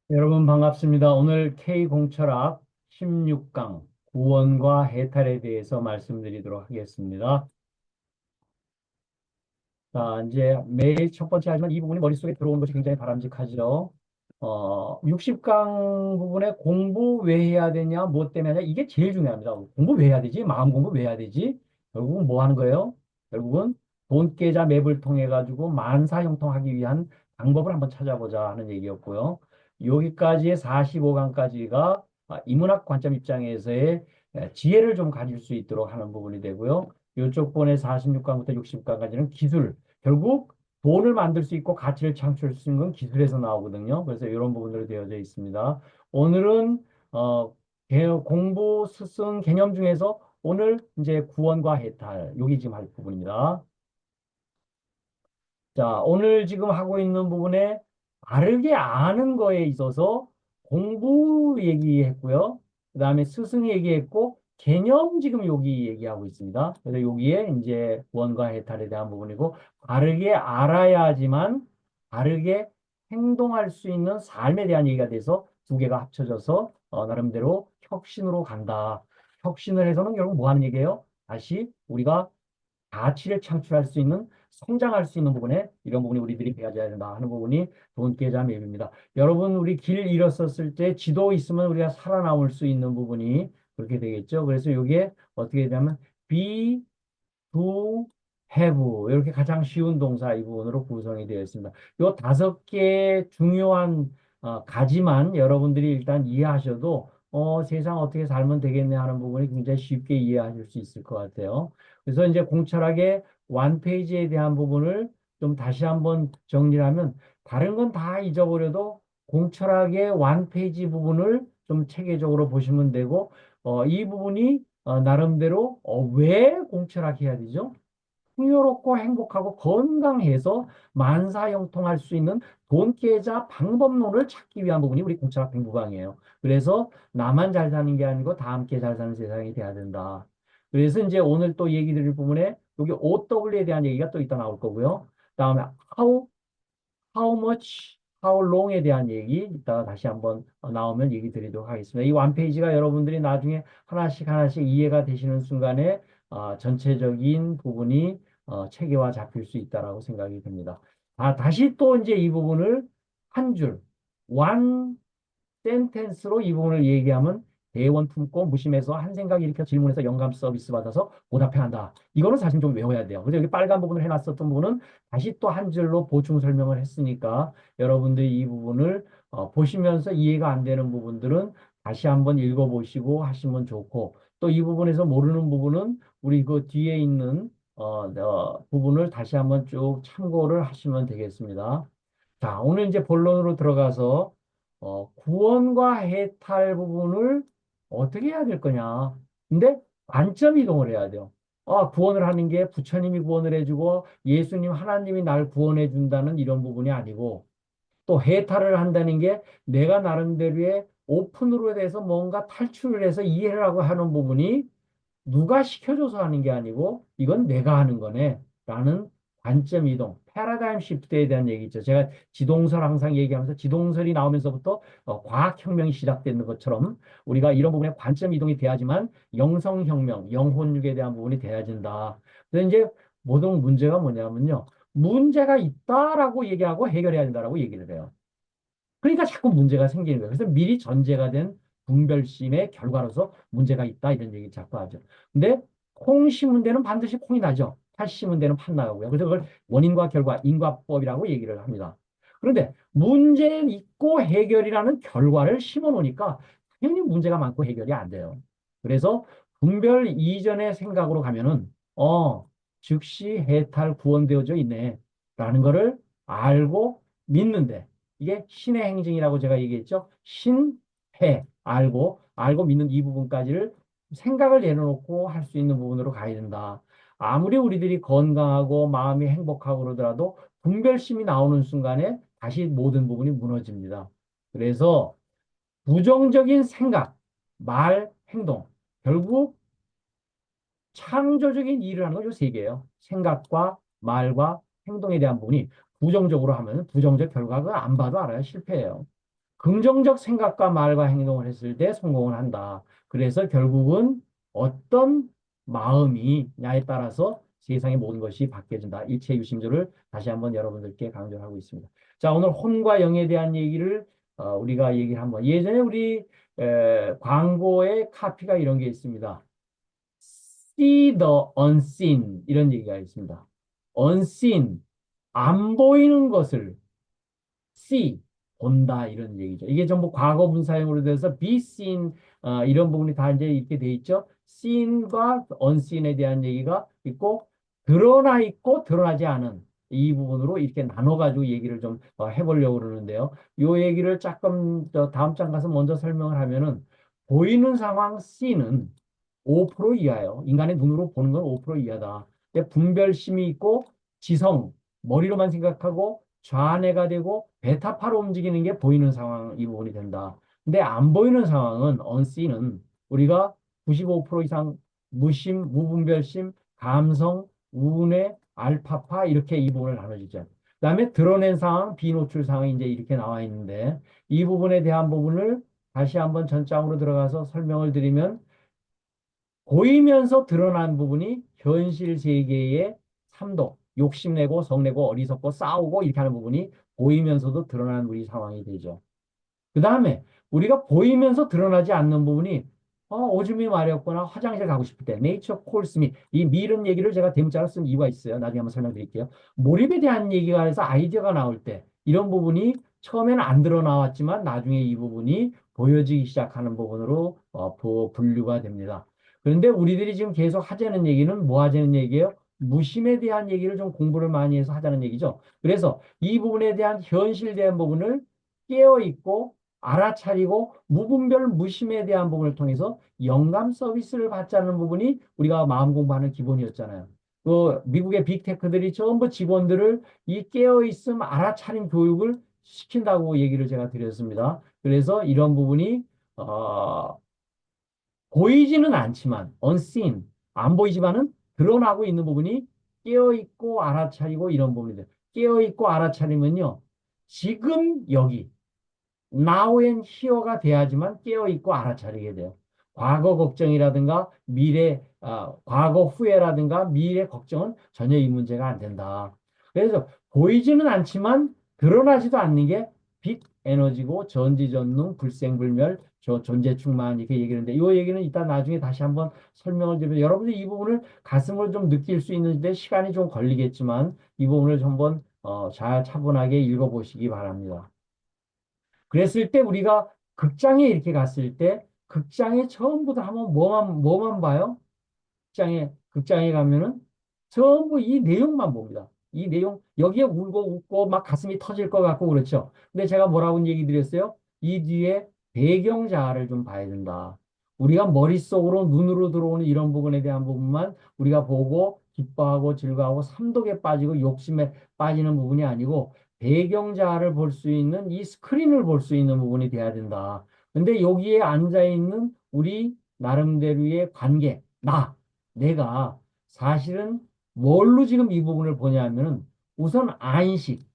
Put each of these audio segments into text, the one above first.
여러분 반갑습니다. 오늘 K공철학 16강 구원과 해탈에 대해서 말씀드리도록 하겠습니다. 자, 이제 매일 첫 번째 하지만 이 부분이 머릿속에 들어오는 것이 굉장히 바람직하죠. 60강 부분에 공부 왜 해야 되냐, 뭐 때문에 하냐, 이게 제일 중요합니다. 공부 왜 해야 되지? 마음 공부 왜 해야 되지? 결국은 뭐 하는 거예요? 결국은 돈 계좌 맵을 통해 가지고 만사 형통하기 위한 방법을 한번 찾아보자 하는 얘기였고요. 여기까지의 45강까지가 인문학 관점 입장에서의 지혜를 좀 가질 수 있도록 하는 부분이 되고요. 이쪽 번에 46강부터 60강까지는 기술, 결국 돈을 만들 수 있고 가치를 창출할 수 있는 건 기술에서 나오거든요. 그래서 이런 부분으로 되어져 있습니다. 오늘은 공부 스승 개념 중에서 오늘 이제 구원과 해탈, 여기 지금 할 부분입니다. 자, 오늘 지금 하고 있는 부분에 바르게 아는 거에 있어서 공부 얘기했고요. 그 다음에 스승 얘기했고, 개념 지금 여기 얘기하고 있습니다. 그래서 여기에 이제 구원과 해탈에 대한 부분이고, 바르게 알아야지만 바르게 행동할 수 있는 삶에 대한 얘기가 돼서 두 개가 합쳐져서 나름대로 혁신으로 간다. 혁신을 해서는 결국 뭐 하는 얘기예요? 다시 우리가 가치를 창출할 수 있는 성장할 수 있는 부분에 이런 부분이 우리들이 배워야 된다 하는 부분이 돈 계좌 맵입니다. 여러분 우리 길 잃었었을 때 지도 있으면 우리가 살아남을 수 있는 부분이 그렇게 되겠죠. 그래서 이게 어떻게 되냐면 be, do, have 이렇게 가장 쉬운 동사 이 부분으로 구성이 되어 있습니다. 요 다섯 개 중요한 가지만 여러분들이 일단 이해하셔도 세상 어떻게 살면 되겠네 하는 부분이 굉장히 쉽게 이해하실 수 있을 것 같아요. 그래서 이제 공철학의 완페이지에 대한 부분을 좀 다시 한번 정리하면 다른 건 다 잊어버려도 공철학의 완페이지 부분을 좀 체계적으로 보시면 되고 이 부분이 나름대로 왜 공철학 해야 되죠? 풍요롭고 행복하고 건강해서 만사형통할 수 있는 돈 계좌 방법론을 찾기 위한 부분이 우리 공철학 공부방이에요. 그래서 나만 잘 사는 게 아니고 다 함께 잘 사는 세상이 돼야 된다. 그래서 이제 오늘 또 얘기 드릴 부분에 여기 OW에 대한 얘기가 또 이따 나올 거고요. 그다음에 how much, how long에 대한 얘기 이따가 다시 한번 나오면 얘기 드리도록 하겠습니다. 이 원페이지가 여러분들이 나중에 하나씩 하나씩 이해가 되시는 순간에 전체적인 부분이 체계화 잡힐 수 있다라고 생각이 듭니다. 다시 또 이제 이 부분을 한 줄, one 센텐스로 이 부분을 얘기하면 대원 품고 무심해서 한 생각 일으켜 질문해서 영감 서비스 받아서 보답해 한다. 이거는 사실 좀 외워야 돼요. 그래서 여기 빨간 부분을 해놨었던 부분은 다시 또 한 줄로 보충 설명을 했으니까 여러분들이 이 부분을 보시면서 이해가 안 되는 부분들은 다시 한번 읽어보시고 하시면 좋고 또 이 부분에서 모르는 부분은 우리 그 뒤에 있는 부분을 다시 한번 쭉 참고를 하시면 되겠습니다. 자, 오늘 이제 본론으로 들어가서 구원과 해탈 부분을 어떻게 해야 될 거냐. 근데 관점 이동을 해야 돼요. 구원을 하는 게 부처님이 구원을 해주고 예수님 하나님이 날 구원해 준다는 이런 부분이 아니고 또 해탈을 한다는 게 내가 나름대로의 오픈으로 돼서 뭔가 탈출을 해서 이해를 하고 하는 부분이 누가 시켜줘서 하는 게 아니고 이건 내가 하는 거네 라는 관점 이동, 패러다임 시프트에 대한 얘기죠. 제가 지동설 항상 얘기하면서 지동설이 나오면서부터 과학혁명이 시작되는 것처럼 우리가 이런 부분에 관점 이동이 돼야지만 영성혁명, 영혼육에 대한 부분이 돼야 된다. 그래서 이제 모든 문제가 뭐냐면요. 문제가 있다라고 얘기하고 해결해야 된다라고 얘기를 해요. 그러니까 자꾸 문제가 생기는 거예요. 그래서 미리 전제가 된 분별심의 결과로서 문제가 있다 이런 얘기 자꾸 하죠. 근데 콩 심은 데는 반드시 콩이 나죠. 팥 심은 데는 팥 나오고요. 그래서 그걸 원인과 결과, 인과법이라고 얘기를 합니다. 그런데 문제 있고 해결이라는 결과를 심어 놓으니까 당연히 문제가 많고 해결이 안 돼요. 그래서 분별 이전의 생각으로 가면은 즉시 해탈 구원되어져 있네 라는 거를 알고 믿는데 이게 신의 행징이라고 제가 얘기했죠. 신해 알고 믿는 이 부분까지를 생각을 내려놓고 할 수 있는 부분으로 가야 된다. 아무리 우리들이 건강하고 마음이 행복하고 그러더라도 분별심이 나오는 순간에 다시 모든 부분이 무너집니다. 그래서 부정적인 생각, 말, 행동, 결국 창조적인 일을 하는 건 요 세 개예요. 생각과 말과 행동에 대한 부분이 부정적으로 하면 부정적 결과가 안 봐도 알아요. 실패해요. 긍정적 생각과 말과 행동을 했을 때 성공을 한다. 그래서 결국은 어떤 마음이냐에 따라서 세상의 모든 것이 바뀌어진다. 일체 유심조를 다시 한번 여러분들께 강조하고 있습니다. 자, 오늘 혼과 영에 대한 얘기를 우리가 얘기를 한번. 예전에 우리 광고에 카피가 이런 게 있습니다. See the unseen 이런 얘기가 있습니다. unseen 안 보이는 것을 see, 본다 이런 얘기죠. 이게 전부 과거 분사형으로 돼서 be seen 이런 부분이 다 이제 이렇게 돼 있죠. seen과 unseen에 대한 얘기가 있고 드러나 있고 드러나지 않은 이 부분으로 이렇게 나눠가지고 얘기를 좀 해보려고 그러는데요. 요 얘기를 조금 다음 장 가서 먼저 설명을 하면은 보이는 상황 C는 5% 이하예요. 인간의 눈으로 보는 건 5% 이하다. 근데 분별심이 있고 지성, 머리로만 생각하고 좌뇌가 되고 베타파로 움직이는 게 보이는 상황 이 부분이 된다. 근데 안 보이는 상황은 언씨는 우리가 95% 이상 무심, 무분별심, 감성, 우뇌, 알파파 이렇게 이 부분을 나눠지죠. 그다음에 드러낸 상황, 비노출 상황이 이제 이렇게 나와 있는데 이 부분에 대한 부분을 다시 한번 전장으로 들어가서 설명을 드리면 보이면서 드러난 부분이 현실 세계의 삼도, 욕심내고 성내고 어리석고 싸우고 이렇게 하는 부분이 보이면서도 드러나는 우리 상황이 되죠. 그 다음에 우리가 보이면서 드러나지 않는 부분이 오줌이 마렵거나 화장실 가고 싶을 때 nature calls me 이 미른 얘기를 제가 대문자로 쓴 이유가 있어요. 나중에 한번 설명드릴게요. 몰입에 대한 얘기가 해서 아이디어가 나올 때 이런 부분이 처음에는 안 드러나왔지만 나중에 이 부분이 보여지기 시작하는 부분으로 분류가 됩니다. 그런데 우리들이 지금 계속 하자는 얘기는 뭐 하자는 얘기예요? 무심에 대한 얘기를 좀 공부를 많이 해서 하자는 얘기죠. 그래서 이 부분에 대한 현실된 부분을 깨어 있고 알아차리고 무분별 무심에 대한 부분을 통해서 영감 서비스를 받자는 부분이 우리가 마음 공부하는 기본이었잖아요. 그 미국의 빅테크들이 전부 직원들을 이 깨어있음 알아차림 교육을 시킨다고 얘기를 제가 드렸습니다. 그래서 이런 부분이 어, 보이지는 않지만 unseen 안 보이지만은 드러나고 있는 부분이 깨어있고 알아차리고 이런 부분이들. 깨어있고 알아차리면요. 지금 여기 now and here가 돼야지만 깨어있고 알아차리게 돼요. 과거 걱정이라든가 과거 후회라든가 미래 걱정은 전혀 이 문제가 안 된다. 그래서 보이지는 않지만 드러나지도 않는 게 빛 에너지고 전지전능 불생불멸 존재 충만 이렇게 얘기하는데 이 얘기는 이따 나중에 다시 한번 설명을 드리면 여러분들이 이 부분을 가슴으로 좀 느낄 수 있는데 시간이 좀 걸리겠지만 이 부분을 한번 잘 차분하게 읽어보시기 바랍니다. 그랬을 때 우리가 극장에 이렇게 갔을 때 극장에 전부 다 한번 뭐만 봐요? 극장에 가면은 전부 이 내용만 봅니다. 이 내용, 여기에 울고 웃고 막 가슴이 터질 것 같고 그렇죠. 근데 제가 뭐라고 얘기 드렸어요? 이 뒤에 배경 자아를 좀 봐야 된다. 우리가 머릿속으로 눈으로 들어오는 이런 부분에 대한 부분만 우리가 보고 기뻐하고 즐거워하고 삼독에 빠지고 욕심에 빠지는 부분이 아니고 배경 자아를 볼 수 있는 이 스크린을 볼 수 있는 부분이 돼야 된다. 근데 여기에 앉아 있는 우리 나름대로의 관계, 내가 사실은 뭘로 지금 이 부분을 보냐면은 우선 안식.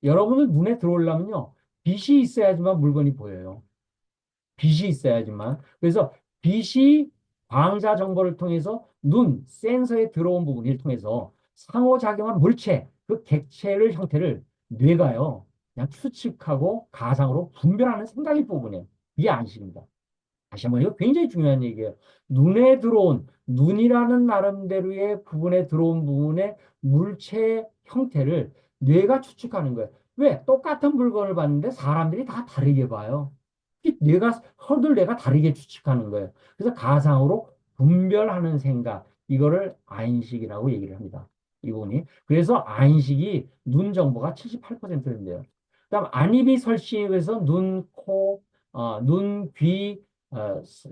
여러분들 눈에 들어오려면요. 빛이 있어야지만 물건이 보여요. 빛이 있어야지만. 그래서 빛이 광자 정보를 통해서 센서에 들어온 부분을 통해서 상호작용한 물체, 그 객체를 형태를 뇌가요. 그냥 추측하고 가상으로 분별하는 생각의 부분이에요. 이게 안식입니다. 다시 한번 이거 굉장히 중요한 얘기예요. 눈에 들어온 눈이라는 나름대로의 부분에 들어온 부분의 물체 형태를 뇌가 추측하는 거예요. 왜? 똑같은 물건을 봤는데 사람들이 다 다르게 봐요. 뇌가 다르게 추측하는 거예요. 그래서 가상으로 분별하는 생각, 이거를 아인식이라고 얘기를 합니다. 이 부분이. 그래서 아인식이 눈 정보가 78%인데요. 그다음 안입이 설치해서 눈, 코, 눈, 귀,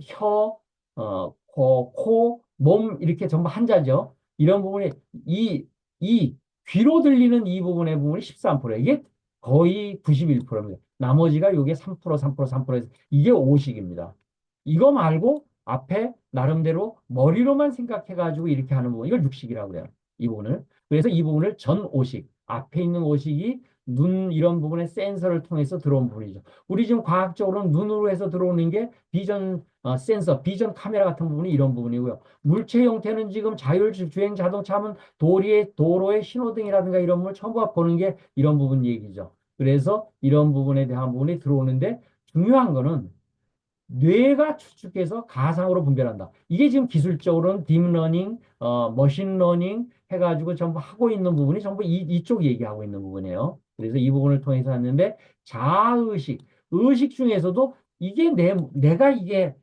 혀, 몸 이렇게 전부 한자죠. 이런 부분이 이, 이 귀로 들리는 이 부분의 부분이 13%. 이게 거의 91%입니다. 나머지가 요게 3%, 3%, 3%에서 이게 오식입니다. 이거 말고 앞에 나름대로 머리로만 생각해가지고 이렇게 하는 부분, 이걸 육식이라고 그래요. 이 부분을. 그래서 이 부분을 전오식, 앞에 있는 오식이 눈 이런 부분에 센서를 통해서 들어온 부분이죠. 우리 지금 과학적으로는 눈으로 해서 들어오는 게 비전 센서, 비전 카메라 같은 부분이 이런 부분이고요. 물체 형태는 지금 자율주행 자동차 하면 도로의 신호등이라든가 이런 걸 전부 보는 게 이런 부분 얘기죠. 그래서 이런 부분에 대한 부분이 들어오는데 중요한 거는 뇌가 추측해서 가상으로 분별한다. 이게 지금 기술적으로는 딥러닝, 머신러닝 해가지고 전부 하고 있는 부분이 전부 이쪽 얘기하고 있는 부분이에요. 그래서 이 부분을 통해서 하는데 자의식, 의식 중에서도 이게 내가 이게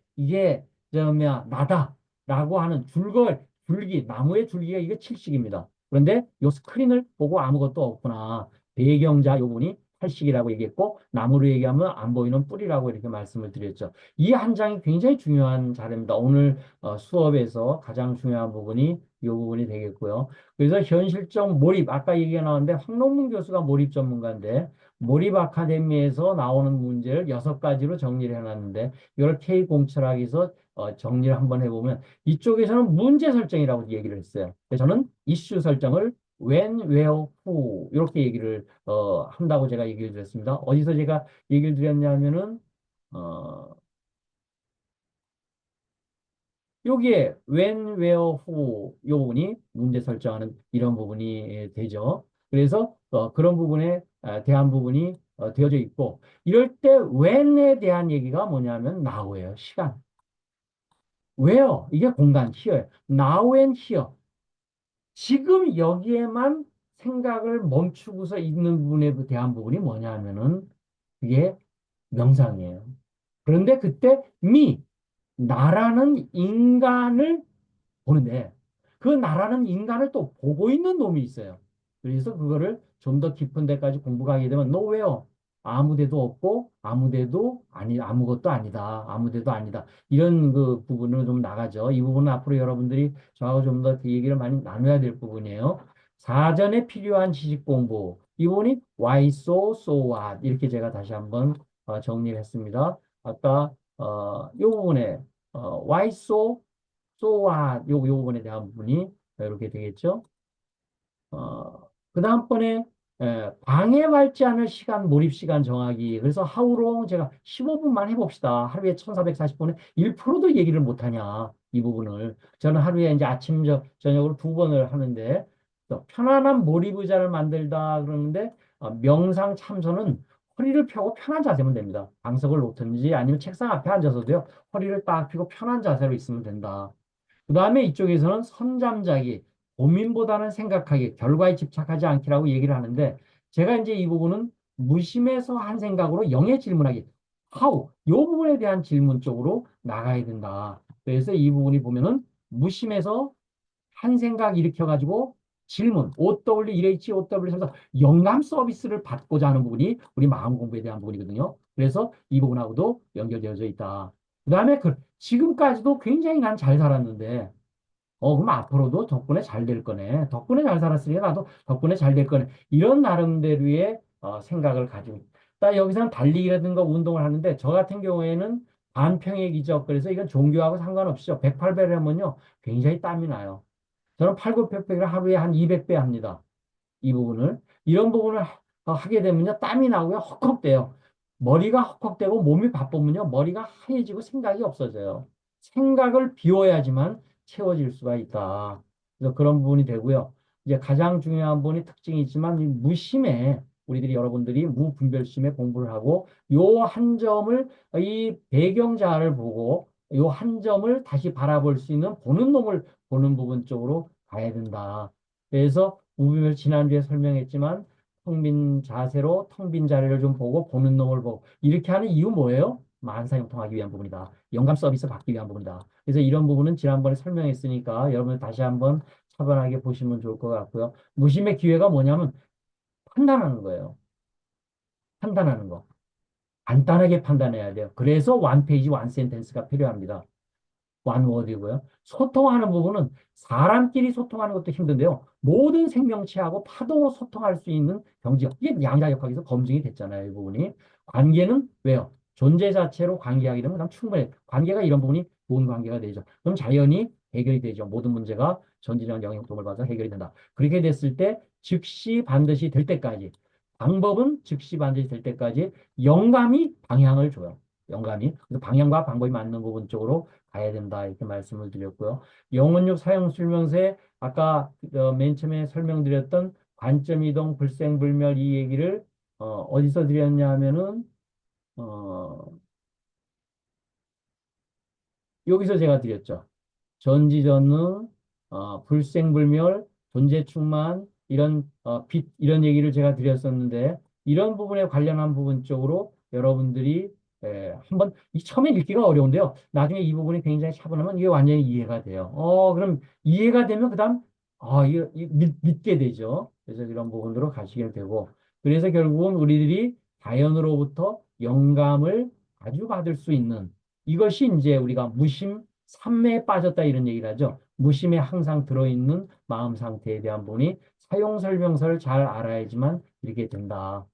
나다라고 하는 줄기, 나무의 줄기가 이게 칠식입니다. 그런데 요 스크린을 보고 아무것도 없구나. 배경자 요 부분이 팔식이라고 얘기했고 나무로 얘기하면 안 보이는 뿌리라고 이렇게 말씀을 드렸죠. 이 한 장이 굉장히 중요한 자료입니다. 오늘 수업에서 가장 중요한 부분이 이 부분이 되겠고요. 그래서 현실적 몰입, 아까 얘기가 나왔는데 황롱문 교수가 몰입 전문가인데 몰입 아카데미에서 나오는 문제를 6가지로 정리를 해놨는데 이걸 K공철학에서 정리를 한번 해보면 이쪽에서는 문제 설정이라고 얘기를 했어요. 그래서 저는 이슈 설정을 when, where, who 이렇게 얘기를 한다고 제가 얘기를 드렸습니다. 어디서 제가 얘기를 드렸냐면은 어, 여기에 when, where, who 이 부분이 문제 설정하는 이런 부분이 되죠. 그래서 그런 부분에 대한 부분이 되어져 있고 이럴 때 when에 대한 얘기가 뭐냐면 now예요. 시간. where 이게 공간 here예요. now and here. 지금 여기에만 생각을 멈추고서 있는 부분에 대한 부분이 뭐냐면은 그게 명상이에요. 그런데 그때 나라는 인간을 보는데 그 나라는 인간을 또 보고 있는 놈이 있어요. 그래서 그거를 좀 더 깊은 데까지 공부가 하게 되면 너 왜요? 아무 데도 없고 아무것도 아니다. 아무 데도 아니다. 이런 그 부분은 좀 나가죠. 이 부분은 앞으로 여러분들이 저하고 좀 더 얘기를 많이 나눠야 될 부분이에요. 사전에 필요한 지식 공부. 이 부분이 why so, so what 이렇게 제가 다시 한번 정리를 했습니다. 아까 이 부분에 why so 소와 요 부분에 대한 부분이 이렇게 되겠죠. 그 다음번에 방해받지 않을 시간, 몰입 시간 정하기. 그래서 하루long 제가 15분만 해봅시다. 하루에 1440분에 1%도 얘기를 못하냐. 이 부분을. 저는 하루에 이제 아침, 저녁으로 2번을 하는데 또 편안한 몰입 의자를 만들다 그러는데 명상 참선은 허리를 펴고 편한 자세면 됩니다. 방석을 놓든지 아니면 책상 앞에 앉아서도요. 허리를 딱 펴고 편한 자세로 있으면 된다. 그 다음에 이쪽에서는 선잠자기, 고민보다는 생각하기, 결과에 집착하지 않기라고 얘기를 하는데 제가 이제 이 부분은 무심해서 한 생각으로 영의 질문하기, how, 이 부분에 대한 질문 쪽으로 나가야 된다. 그래서 이 부분이 보면은 무심해서 한 생각 일으켜가지고 질문, OW, 1H, OW 에서 영감 서비스를 받고자 하는 부분이 우리 마음 공부에 대한 부분이거든요. 그래서 이 부분하고도 연결되어져 있다. 그 다음에 지금까지도 굉장히 난 잘 살았는데 그럼 앞으로도 덕분에 잘 될 거네. 덕분에 잘 살았으니까 나도 덕분에 잘 될 거네. 이런 나름대로의 생각을 가지고. 여기서는 달리기라든가 운동을 하는데 저 같은 경우에는 반평의 기적. 그래서 이건 종교하고 상관없이죠. 108배를 하면요. 굉장히 땀이 나요. 저는 팔굽혀펴기를 하루에 한 200배 합니다. 이 부분을. 이런 부분을 하게 되면요. 땀이 나고요. 헉헉대요. 머리가 헉헉대고 몸이 바쁘면요. 머리가 하얘지고 생각이 없어져요. 생각을 비워야지만 채워질 수가 있다. 그래서 그런 부분이 되고요. 이제 가장 중요한 부분이 특징이 있지만 이 무심에 우리들이 여러분들이 무분별심에 공부를 하고 요 한 점을 이 배경자를 보고 요 한 점을 다시 바라볼 수 있는 보는 놈을 보는 부분 쪽으로 가야 된다. 그래서 우비를 지난주에 설명했지만 텅 빈 자세로 텅 빈 자리를 좀 보고 보는 놈을 보고 이렇게 하는 이유 뭐예요? 만사형통하기 위한 부분이다. 영감 서비스 받기 위한 부분이다. 그래서 이런 부분은 지난번에 설명했으니까 여러분 다시 한번 차분하게 보시면 좋을 것 같고요. 무심의 기회가 뭐냐면 판단하는 거예요. 판단하는 거. 간단하게 판단해야 돼요. 그래서 원 페이지 원 센텐스가 필요합니다. 완워드이고요. 소통하는 부분은 사람끼리 소통하는 것도 힘든데요. 모든 생명체하고 파동으로 소통할 수 있는 경지가 이게 양자역학에서 검증이 됐잖아요. 이 부분이. 관계는 왜요? 존재 자체로 관계하게 되면 그럼 충분해. 관계가 이런 부분이 좋은 관계가 되죠. 그럼 자연히 해결이 되죠. 모든 문제가 전지적 영향 도움을 받아서 해결이 된다. 그렇게 됐을 때 즉시 반드시 될 때까지 방법은 즉시 반드시 될 때까지 영감이 방향을 줘요. 영감이. 그래서 방향과 방법이 맞는 부분 쪽으로 가야 된다. 이렇게 말씀을 드렸고요. 영혼육 사용 설명서에 아까 맨 처음에 설명드렸던 관점 이동, 불생불멸 이 얘기를 어디서 드렸냐 하면은 어, 여기서 제가 드렸죠. 전지전능, 불생불멸, 존재충만 이런 빛 이런 얘기를 제가 드렸었는데 이런 부분에 관련한 부분 쪽으로 여러분들이 한번 이 처음에 읽기가 어려운데요. 나중에 이 부분이 굉장히 차분하면 이게 완전히 이해가 돼요. 그럼 이해가 되면 그다음 이거 믿게 되죠. 그래서 이런 부분으로 가시게 되고 그래서 결국은 우리들이 자연으로부터 영감을 자주 받을 수 있는 이것이 이제 우리가 무심 삼매에 빠졌다 이런 얘기를 하죠. 무심에 항상 들어있는 마음 상태에 대한 부분이 사용 설명서를 잘 알아야지만 이렇게 된다.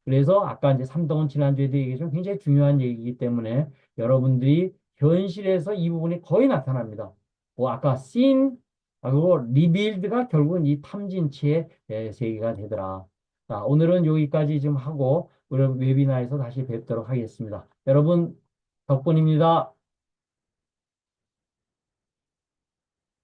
그래서 아까 이제 삼동은 지난주에도 얘기했지만 굉장히 중요한 얘기이기 때문에 여러분들이 현실에서 이 부분이 거의 나타납니다. 뭐 아까 seen 그리고 revealed가 결국은 이 탐진치의 세계가 되더라. 자, 오늘은 여기까지 좀 하고 우리 웨비나에서 다시 뵙도록 하겠습니다. 여러분 덕분입니다.